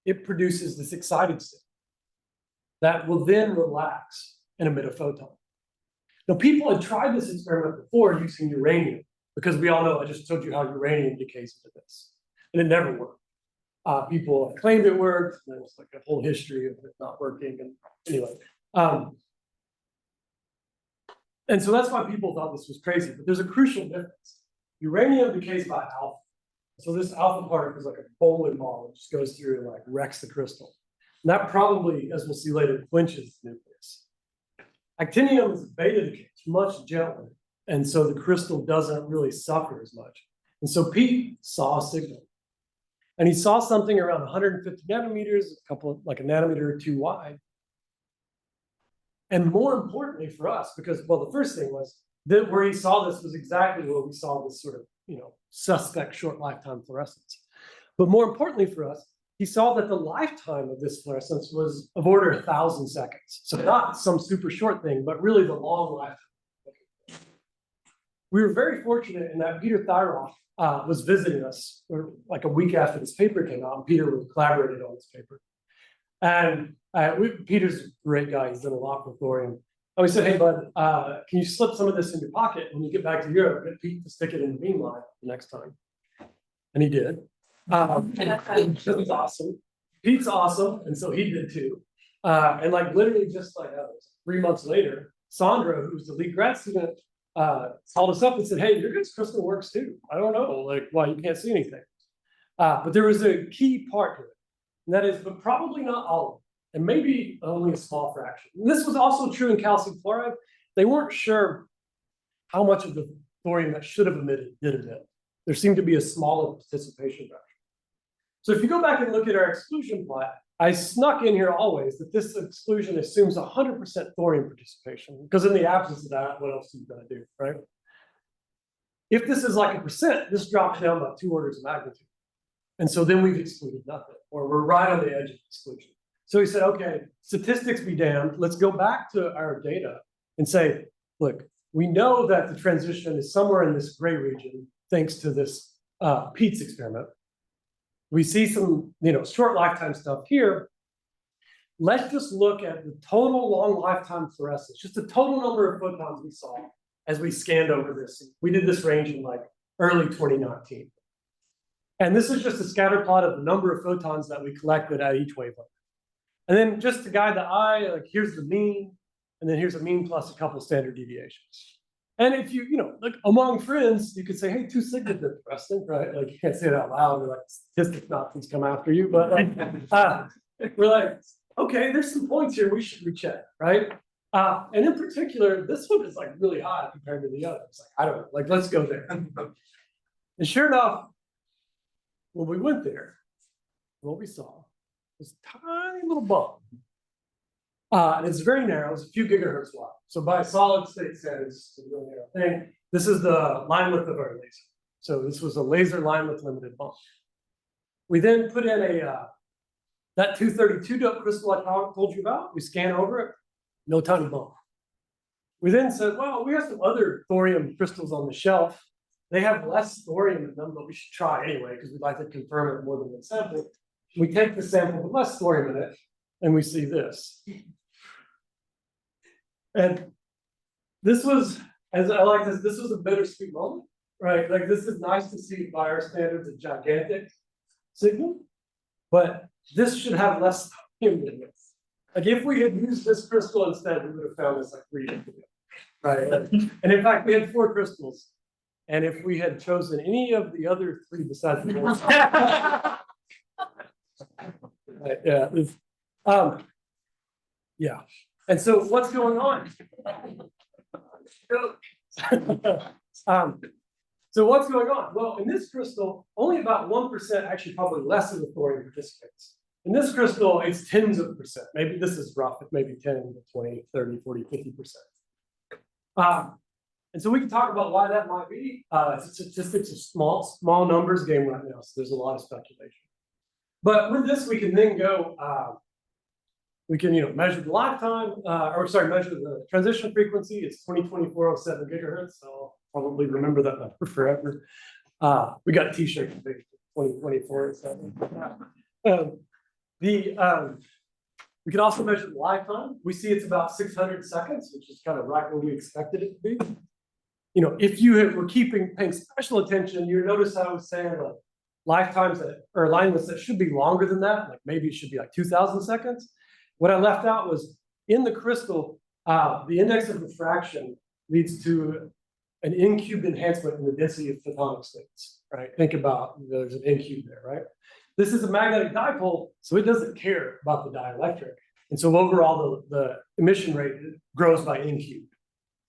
it produces this excited state that will then relax and emit a photon. Now, people had tried this experiment before using uranium, because we all know, I just told you how uranium decays into this, and it never worked. People claimed it worked, and there was like a whole history of it not working, and anyway. And so that's why people thought this was crazy, but there's a crucial difference. Uranium decays by alpha. So this alpha particle is like a bowling ball, it just goes through and like wrecks the crystal. And that probably, as we'll see later, quenches the nucleus. Actinium is a beta decay, it's much gentler. And so the crystal doesn't really suffer as much. And so Pete saw a signal. And he saw something around 150 nanometers, like a nanometer or two wide. And more importantly for us, because, well, the first thing was that where he saw this was exactly where we saw this sort of, suspect short lifetime fluorescence. But more importantly for us, he saw that the lifetime of this fluorescence was of order 1,000 seconds. So not some super short thing, but really the long lifetime. We were very fortunate in that Peter Thyrolf was visiting us like a week after this paper came out, and Peter collaborated on this paper. And Peter's a great guy, he's done a lot for thorium. And we said, hey, bud, can you slip some of this in your pocket when you get back to Europe, get Pete to stick it in the beamline the next time? And he did. It was awesome. Pete's awesome, and so he did too. And like literally just like 3 months later, Sandra, who's the lead grad student, called us up and said, hey, your guys' crystal works too. I don't know, like, why you can't see anything. But there was a key part to it, and that is, but probably not all of it, and maybe only a small fraction. And this was also true in calcium fluoride. They weren't sure how much of the thorium that should have emitted did emit. There seemed to be a smaller participation fraction. So if you go back and look at our exclusion plot, I snuck in here always that this exclusion assumes 100% thorium participation, because in the absence of that, what else are you going to do, right? If this is like a percent, this drops down by 2 orders of magnitude. And so then we've excluded nothing, or we're right on the edge of exclusion. So he said, okay, statistics be damned. Let's go back to our data and say, look, we know that the transition is somewhere in this gray region, thanks to this Pete's experiment. We see some, short lifetime stuff here. Let's just look at the total long lifetime fluorescence, just the total number of photons we saw as we scanned over this. We did this range in like early 2019. And this is just a scatter plot of the number of photons that we collected at each wavelength. And then just to guide the eye, like here's the mean, and then here's a mean plus a couple standard deviations. And if you, like among friends, you could say, hey, 2 sigma is interesting, right? Like you can't say it out loud, or like statistics Nazis come after you, but we're like, okay, there's some points here we should recheck, right? And in particular, this one is like really high compared to the others. Like, I don't know, like let's go there. And sure enough, when we went there, what we saw was a tiny little bump. And it's very narrow, it's a few gigahertz wide. So by solid state standards, it's a really narrow thing. This is the line width of our laser. So this was a laser line width limited bump. We then put in that 232 doped crystal I told you about. We scan over it, no tiny bump. We then said, well, we have some other thorium crystals on the shelf. They have less thorium in them, but we should try anyway, because we'd like to confirm it more than one sample. We take the sample with less thorium in it, and we see this. And this was, as I like this was a bittersweet moment, right? Like this is nice to see by our standards a gigantic signal, but this should have less thorium in this. Like if we had used this crystal instead, we would have found this like 3 years ago, right? And in fact, we had 4 crystals. And if we had chosen any of the other 3 besides the one, right, yeah. And so what's going on? So what's going on? Well, in this crystal, only about 1%, actually probably less of the thorium participates. In this crystal, it's tens of percent. Maybe this is rough, it may be 10, 20, 30, 40, 50%. And so we can talk about why that might be. Statistics of small numbers game right now, so there's a lot of speculation. But with this, we can then go, we can measure the lifetime, measure the transition frequency. It's 202407 gigahertz, so I'll probably remember that number forever. We got t-shirts 202407. We can also measure the lifetime. We see it's about 600 seconds, which is kind of right where we expected it to be. If you were paying special attention, you notice I was saying like lifetimes or alignments that should be longer than that, like maybe it should be like 2,000 seconds. What I left out was in the crystal, the index of refraction leads to an n-cubed enhancement in the density of photonic states, right? Think about there's an n-cube there, right? This is a magnetic dipole, so it doesn't care about the dielectric. And so overall, the emission rate grows by n-cubed.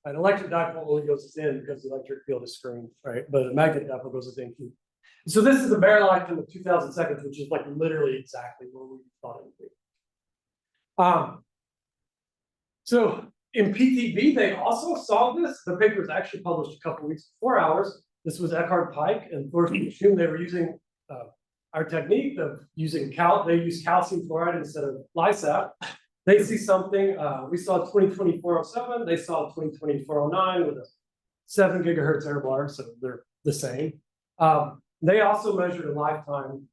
An electric dipole only goes as n because the electric field is screened, right? But a magnetic dipole goes as n-cubed. So this is a bare lifetime of 2,000 seconds, which is like literally exactly where we thought it would be. So in PTB, they also saw this. The paper was actually published a couple weeks before ours. This was Eckhard Pike and Thorsten Schum. They were using our technique of using they use calcium fluoride instead of LISAP. They see something. We saw 202407. They saw 202409 with a 7 gigahertz error bar, so they're the same. They also measured a lifetime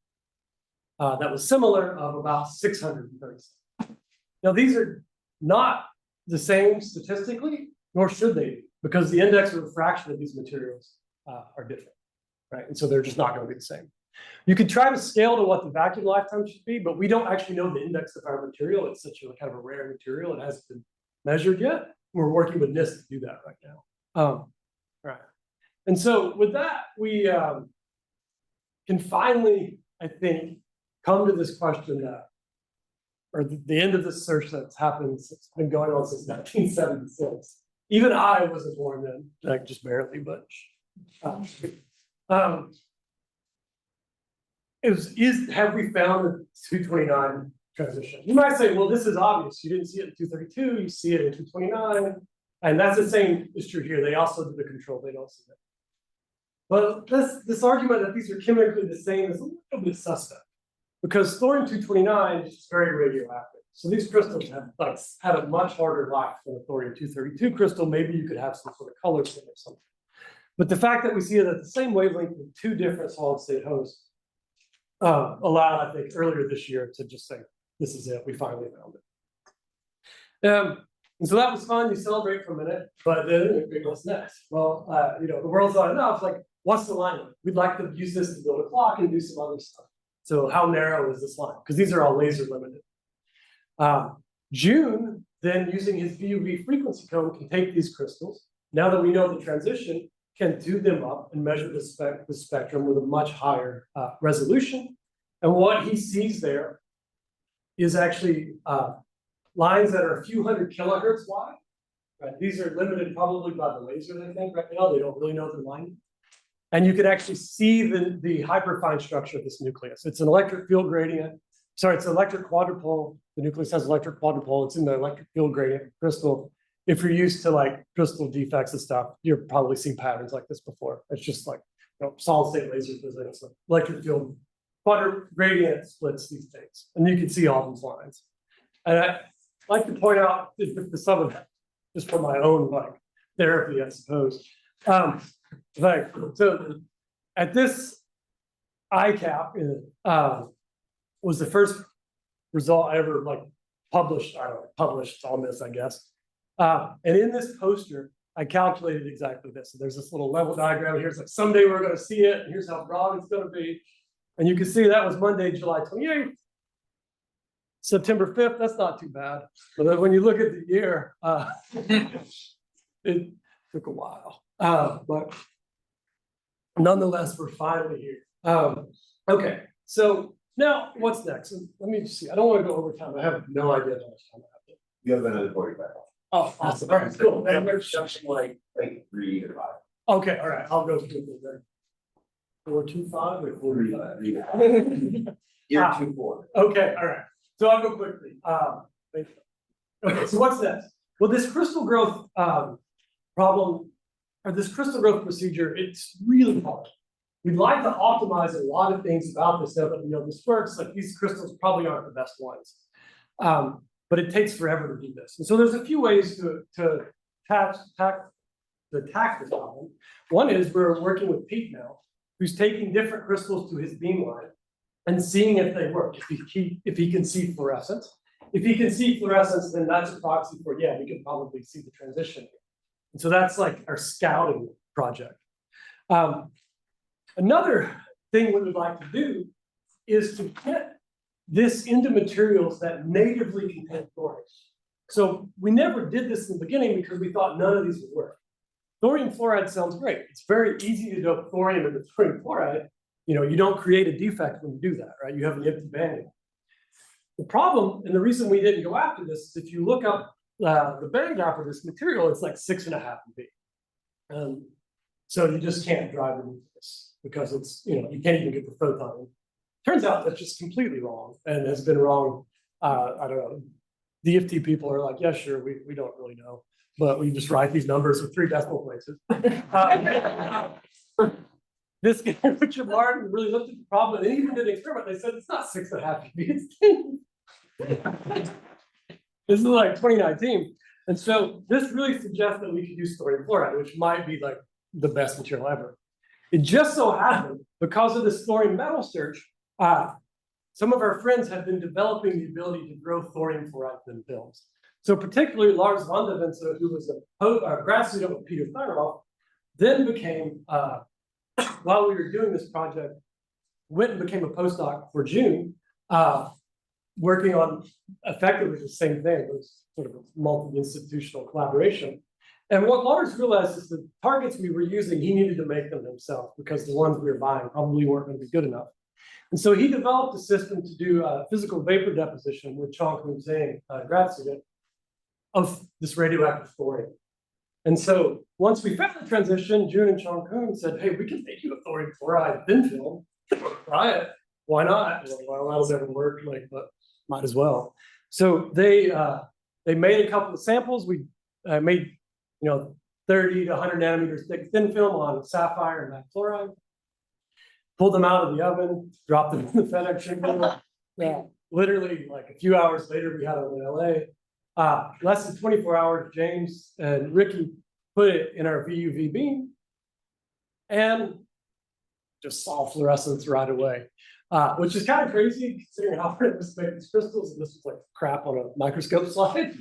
that was similar of about 630. Now, these are not the same statistically, nor should they be, because the index of refraction of these materials are different, right? And so they're just not going to be the same. You could try to scale to what the vacuum lifetime should be, but we don't actually know the index of our material. It's such a kind of a rare material. It hasn't been measured yet. We're working with NIST to do that right now. Right. And so with that, we can finally, I think, come to this question that, or the end of this search that's happened, it's been going on since 1976. Even I wasn't born then, like just barely, but have we found the 229 transition? You might say, well, this is obvious. You didn't see it in 232, you see it in 229. And that's the same is true here. They also do the control, they don't see it. But this argument that these are chemically the same is a little bit suspect, because thorium-229 is very radioactive. So these crystals have a much harder life than a thorium-232 crystal. Maybe you could have some sort of color thing or something. But the fact that we see it at the same wavelength with two different solid state hosts allowed, I think, earlier this year to just say, this is it, we finally found it. And so that was fun, you celebrate for a minute, but then what's next? Well, the world's not enough, like, what's the line? We'd like to use this to build a clock and do some other stuff. So how narrow is this line? Because these are all laser limited. June, then using his VUV frequency cone, can take these crystals. Now that we know the transition, can do them up and measure the spectrum with a much higher resolution. And what he sees there is actually lines that are a few hundred kilohertz wide. Right? These are limited probably by the laser, I think, right now. They don't really know the line. And you can actually see the hyperfine structure of this nucleus. It's an electric field gradient. Sorry, it's an electric quadrupole. The nucleus has electric quadrupole. It's in the electric field gradient crystal. If you're used to like crystal defects and stuff, you've probably seen patterns like this before. It's just like solid state laser physics, like electric field gradient splits these things. And you can see all these lines. And I like to point out some of that, just for my own like therapy, I suppose. So at this ICAP was the first result I ever like published on this, I guess. And in this poster, I calculated exactly this. So there's this little level diagram here. It's like someday we're going to see it, and here's how broad it's going to be. And you can see that was Monday, July 28th. September 5th, that's not too bad. But then when you look at the year, it took a while. But nonetheless, we're finally here. Okay, so now what's next? And let me just see. I don't want to go over time. I have no idea how much time I have. You have another 45. Oh, awesome. All right, cool. And we're something like 3 to 5. Okay, all right. I'll go through it there. 425 or 45? Year 24. Okay, all right. So I'll go quickly. Okay, so what's next? Well, this crystal growth problem, or this crystal growth procedure, it's really hard. We'd like to optimize a lot of things about this now that we know this works. Like these crystals probably aren't the best ones. But it takes forever to do this. And so there's a few ways to attack this problem. One is we're working with Pete now, who's taking different crystals to his beamline and seeing if they work, if he can see fluorescence. If he can see fluorescence, then that's a proxy for, yeah, we can probably see the transition. And so that's like our scouting project. Another thing we would like to do is to get this into materials that natively contain thorium. So we never did this in the beginning because we thought none of these would work. Thorium fluoride sounds great. It's very easy to dope thorium into thorium fluoride. You don't create a defect when you do that, right? You have an empty band. The problem, and the reason we didn't go after this, is if you look up the band gap of this material, it's like 6.5 MB. So you just can't drive into this because it's, you can't even get the photon. Turns out that's just completely wrong and has been wrong. I don't know. DFT people are like, yeah, sure, we don't really know, but we just write these numbers with 3 decimal places. This guy, Richard Martin, really looked at the problem and they even did an experiment. They said it's not 6.5 MB, it's 10. This is like 2019. And so this really suggests that we could use thorium fluoride, which might be like the best material ever. It just so happened, because of this thorium metal search, some of our friends have been developing the ability to grow thorium fluoride thin films. So particularly Lars van de Vince, who was a grad student with Peter Thyrolf, then became, while we were doing this project, went and became a postdoc for June, working on effectively the same thing. It was sort of a multi-institutional collaboration. And what Lars realized is the targets we were using, he needed to make them himself because the ones we were buying probably weren't going to be good enough. And so he developed a system to do physical vapor deposition with Chongqing Zhang, grad student, of this radioactive thorium. And so once we found the transition, Jun and Chongqing said, hey, we can make you a thorium fluoride thin film. Try it. Why not? Well, that'll never work, like, but might as well. So they made a couple of samples. We made 30 to 100 nanometers thick thin film on sapphire and matte fluoride. Pulled them out of the oven, dropped them in the FedEx shipment. Literally, like a few hours later, we had them in LA. Less than 24 hours, James and Ricky put it in our VUV beam and just saw fluorescence right away, which is kind of crazy considering how hard it was to make these crystals. And this was like crap on a microscope slide.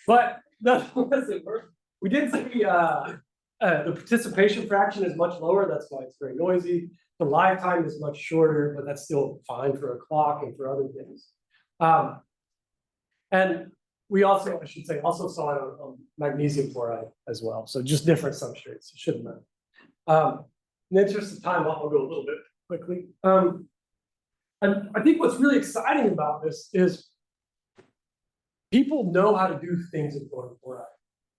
But nonetheless, it worked. We did see the participation fraction is much lower. That's why it's very noisy. The lifetime is much shorter, but that's still fine for a clock and for other things. And we also, I should say, also saw it on magnesium fluoride as well. So just different substrates. It shouldn't matter. In the interest of time, I'll go a little bit quickly. And I think what's really exciting about this is people know how to do things in thorium fluoride.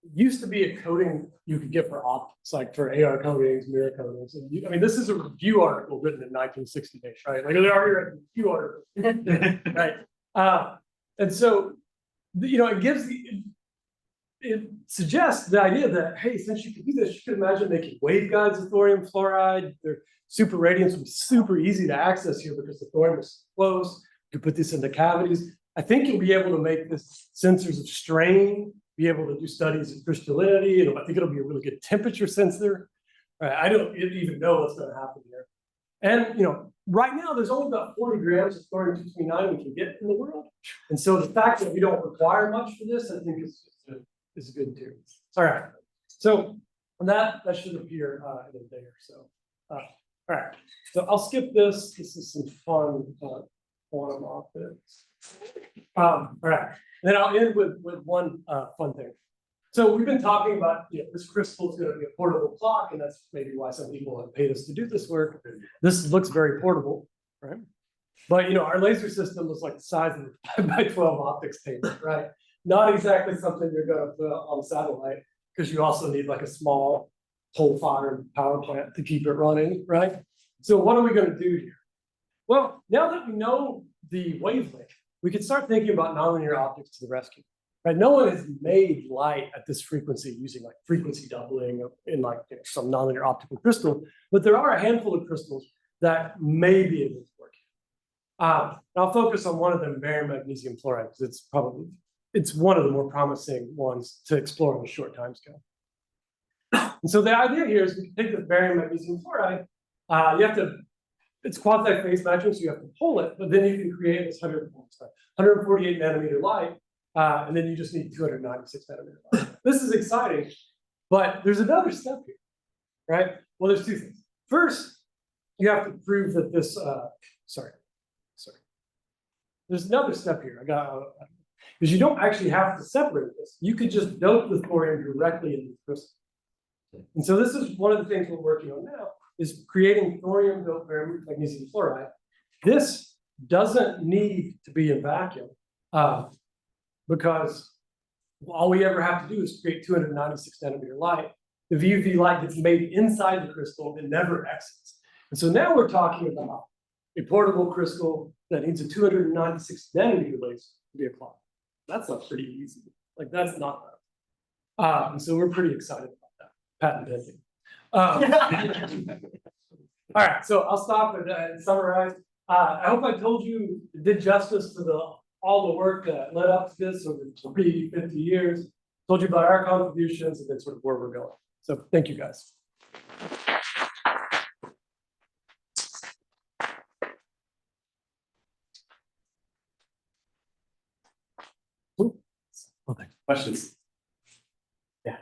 It used to be a coating you could get for optics, like for AR coatings, mirror coatings. And I mean, this is a review article written in 1960, right? Like they're already written review article, right? And so, it suggests the idea that, hey, since you can do this, you can imagine making waveguides of thorium fluoride. Their super radiance would be super easy to access here because the thorium is close. You can put this into cavities. I think you'll be able to make this sensors of strain, be able to do studies of crystallinity, and I think it'll be a really good temperature sensor. I don't even know what's going to happen here. And right now there's only about 40 grams of thorium-229 we can get in the world. And so the fact that we don't require much for this, I think is good too. All right. So that should appear in a day or so. All right. So I'll skip this. This is some fun quantum optics. All right. And then I'll end with one fun thing. So we've been talking about, this crystal is going to be a portable clock, and that's maybe why some people have paid us to do this work. This looks very portable, right? But our laser system was like the size of a 5x12 optics table, right? Not exactly something you're going to put on satellite, because you also need like a small coal-fired power plant to keep it running, right? So what are we going to do here? Well, now that we know the wavelength, we can start thinking about nonlinear optics to the rescue. Right? No one has made light at this frequency using like frequency doubling in like some nonlinear optical crystal, but there are a handful of crystals that may be able to work. I'll focus on one of them, barium magnesium fluoride, because it's one of the more promising ones to explore in a short time scale. And so the idea here is we can take this barium magnesium fluoride, it's quasi-phase matching, so you have to pull it, but then you can create this 148 nanometer light, and then you just need 296 nanometer light. This is exciting, but there's another step here, right? Well, there's two things. First, you have to prove that this, there's another step here. Because you don't actually have to separate this. You could just dope the thorium directly into the crystal. And so this is one of the things we're working on now, is creating thorium-doped magnesium fluoride. This doesn't need to be in vacuum because all we ever have to do is create 296 nanometer light. The VUV light gets made inside the crystal and never exits. And so now we're talking about a portable crystal that needs a 296 nanometer laser to be a clock. That's not pretty easy. Like that's not that. And so we're pretty excited about that. Patent pending. All right, so I'll stop and summarize. I hope I told you, did justice to all the work that led up to this over 40, 50 years. Told you about our contributions and then sort of where we're going. So thank you guys. Okay, questions? Yeah.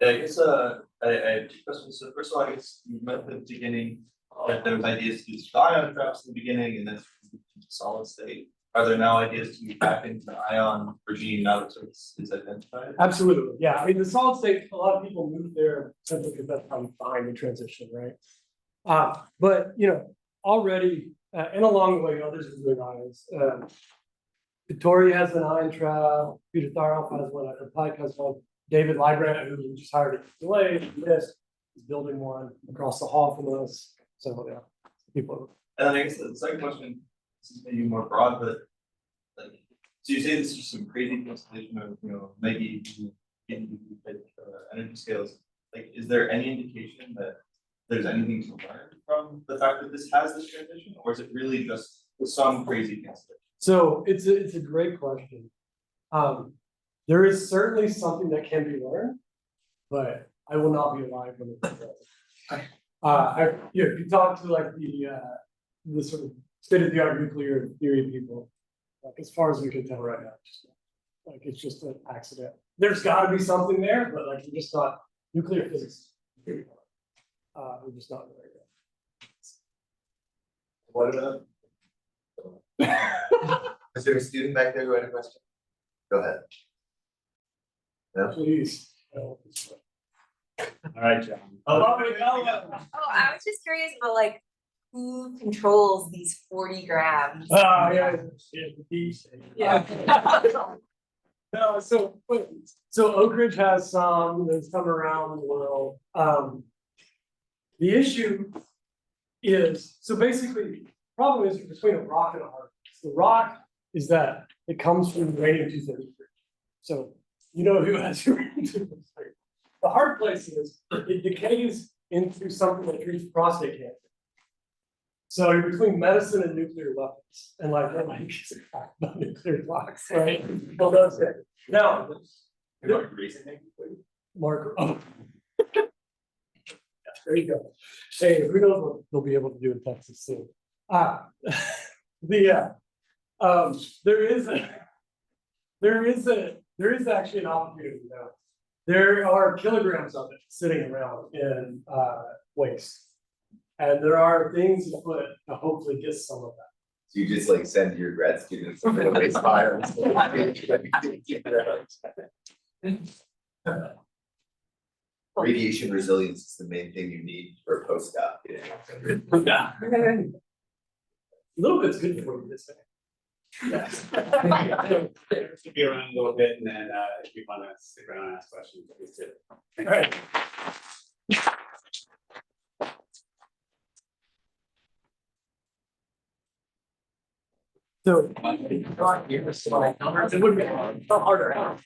I guess I have two questions. So first of all, I guess you mentioned at the beginning that there was ideas to use ion traps in the beginning and then solid state. are there now ideas to move back into the ion regime now that sort of is identified? Absolutely, yeah, I mean, the solid state, a lot of people move there simply because that's how you find the transition, right? But, you know, already, and along the way, others are doing ions. Victoria has an ion trap, Peter Tharov has one, Pike has one, David Librand, who we just hired at UCLA, is building one across the hall from us, so, yeah, people. And then I guess the second question, this is maybe more broad, but like, so you say this is some crazy constellation of, you know, maybe energy scales. Like, is there any indication that there's anything to learn from the fact that this has this transition, or is it really just some crazy constellation? So it's a great question. There is certainly something that can be learned, but I will not be alive when it's done. If you talk to like the sort of state of the art nuclear theory people, like as far as we can tell right now, it's just an accident. There's got to be something there, but like we're just not nuclear physics. We're just not there yet. What about? Is there a student back there who had a question? Go ahead. Please. All right, John. Oh, I was just curious about like who controls these 40 grams? Yeah. No, so Oak Ridge has some, there's some around the world. The issue is, so basically, the problem is between a rock and a hard place. The rock is that it comes from uranium-233. So you know who has uranium-233. The hard place is it decays into something that treats prostate cancer. So you're between medicine and nuclear weapons, and like about nuclear clocks, right? Well, that's it. Now, Mark. Oh. There you go. Hey, who knows what they'll be able to do in Texas soon? There is actually an opportunity now. There are kilograms of it sitting around in waste. And there are things afoot to hopefully get some of that. So you just like send your grad students to the waste fire. Radiation resilience is the main thing you need for a postdoc. Yeah. A little bit's good for you this day. Yes. Be around a little bit, and then if you want to stick around and ask questions, please do. All right. So, it would be harder.